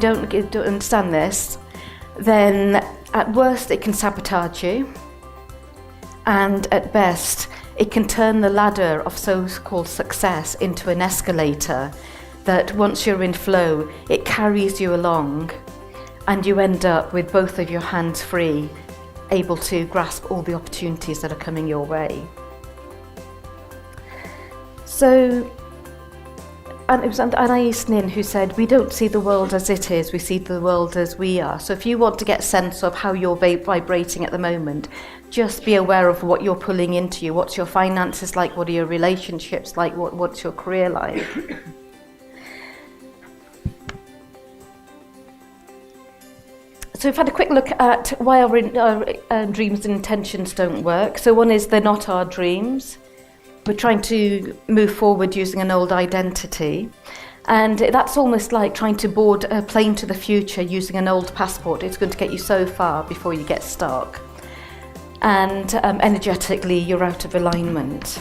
you don't understand this, then at worst it can sabotage you, and at best it can turn the ladder of so-called success into an escalator that once you're in flow, it carries you along and you end up with both of your hands free, able to grasp all the opportunities that are coming your way. So, and it was Anais Nin who said, we don't see the world as it is, we see the world as we are. So if you want to get a sense of how you're vibrating at the moment, just be aware of what you're pulling into you. What's your finances like? What are your relationships like? What's your career like? So we've had a quick look at why our dreams and intentions don't work. So one is they're not our dreams. We're trying to move forward using an old identity. And that's almost like trying to board a plane to the future using an old passport. It's going to get you so far before you get stuck. And energetically, you're out of alignment.